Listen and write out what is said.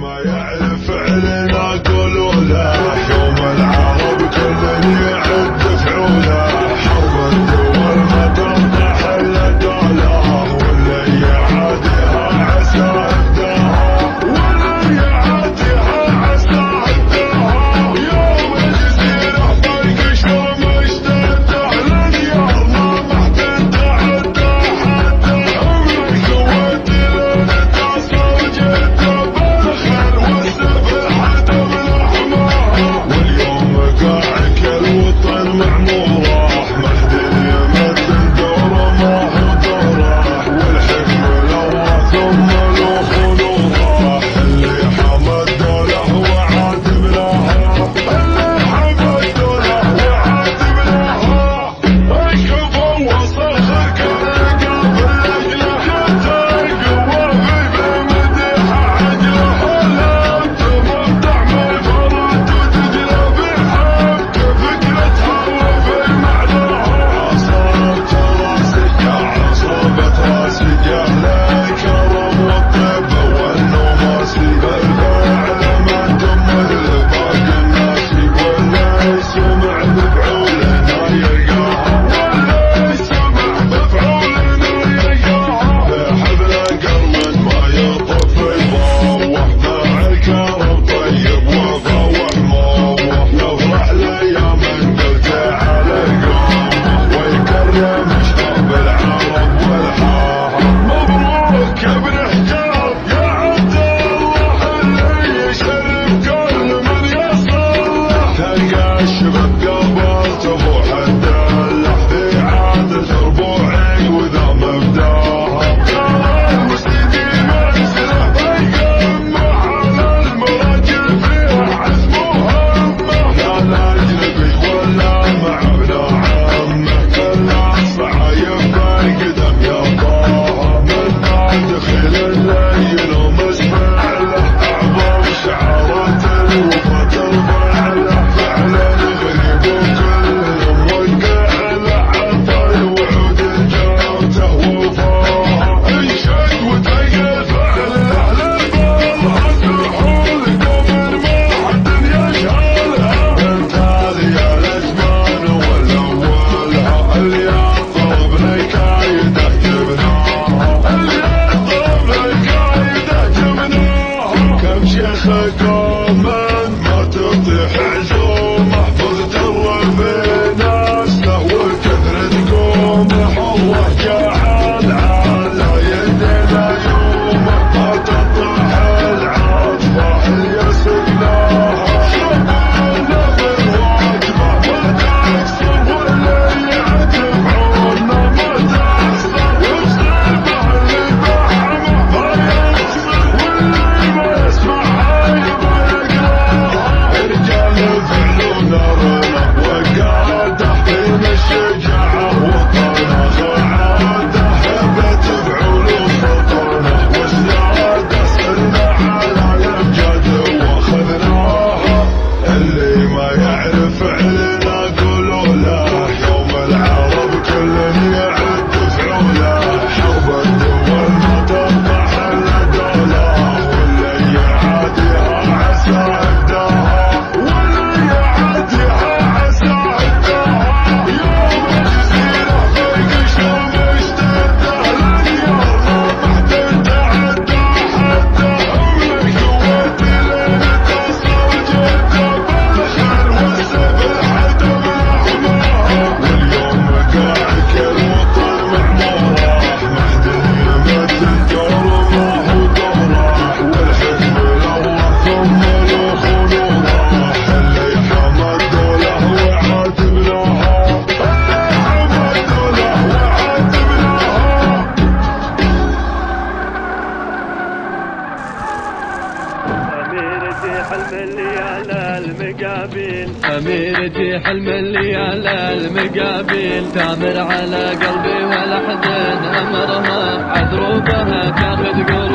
ما يعرف علينا قولوا له، يوم العرب كل يعد فعوله، حرب الدول ما تنطح الا دوله، واللي يعاديها عسى ابداها، واللي يعاديها عسى ابداها، يوم الجزيره طريق شلون اشتده، الانيار ما محتاج تعدى حده، عمرك سويت لين تصل جده، بالخير والسفر حتى بالاحماها، واليوم قاعك الوطن معموره، مهدي يمثل دوره ما هو دوره، والحكم لله ثم الخلوره، اللي حمى الدوله وعاتب لها، اللي حمى الدوله وعاتب لها، اشكف ووصل خرك قابل لاجله، ترقوه بمديحه عجله، لم تمطع من فرد وتجلى بحق فكرتها وفي معناها، صارت راسك عصبت راسك لك كرم والطيب والنوماسي، بالفعل ما تمر لباقي الناس، واللي سمع بفعولنا يلقاها، واللي سمع بفعولنا يلقاها، بحبل قرن ما يطف يضاوح، مع الكرم طيب وفا وحماوه، نفرح لايام قلت على قامه، ويكرم شباب العرب والحاها، مبروك يا ابن حجاب يا عبد الله، اللي يشرف كل من يصله، تلقى الشباب قابلته وحده، في عادة ربوعي وذا مبداها، ترى المسلمين منزله بيقمه، على المراجل فيها عزم وهمه، لا الاجنبي ولا مع ابن عمه، كل الصعايب بالقدم يا طه، من دخل الليل ومسمع له، اعظم شعارات الوفا ترفع له، فعلا غريب وكلهم وقع له، عطى الوعود جاوته وفاها، انشد وتيل فعل اهل البر، الحول قبل ما حد يشهلها، انت يا الازمان والاولها، اللي يطلب لك عيده جبناها، اللي يطلب لك عيده جبناها، كم شيخ قامن ما تطيح عزومه، فزت الربي ناسه وكثرة قومه، الله جعل على يدنا يومه، ما تطيح العاطفه اللي سقناها، شبابنا بالواجبه ما تكسر، واللي يعتب عنا ما تحصل، يوصل به اللي فهمه ما يقصر، واللي ما يسمعها يبغى يقراها، رجال فعل نارنا وقاده، بين الشجاعه وطنه سعاده، هبه فعول وسلطانه وسياده، سرنا على الامجاد واخذناها، اللي ما يعرف علينا قولوا له، يوم العرب كل يعد فعوله، حرب الدول ما تنطح الا دوله، واللي يعاديها عسى ابداها، واللي يعاديها عسى ابداها، يوم الجزيره طريق شلون اشتده، الانيار ما محتاج تعدى حده، عمرك سويت لين تصل جده، بالخير والسفر حتى بالاحماها، واليوم قاعك الوطن معموره، مهدي يمثل دوره ما هو دوره، والحكم لله ثم الخلوره، اللي حمى الدوله وعاتب لها، اللي حمى الدوله وعاتب لها. أميرتي حلم اللي على المقابل، أميرتي حلم اللي على المقابل، تامر على قلبي ولا حزن أمرها، عذروبها تاخذ قلوب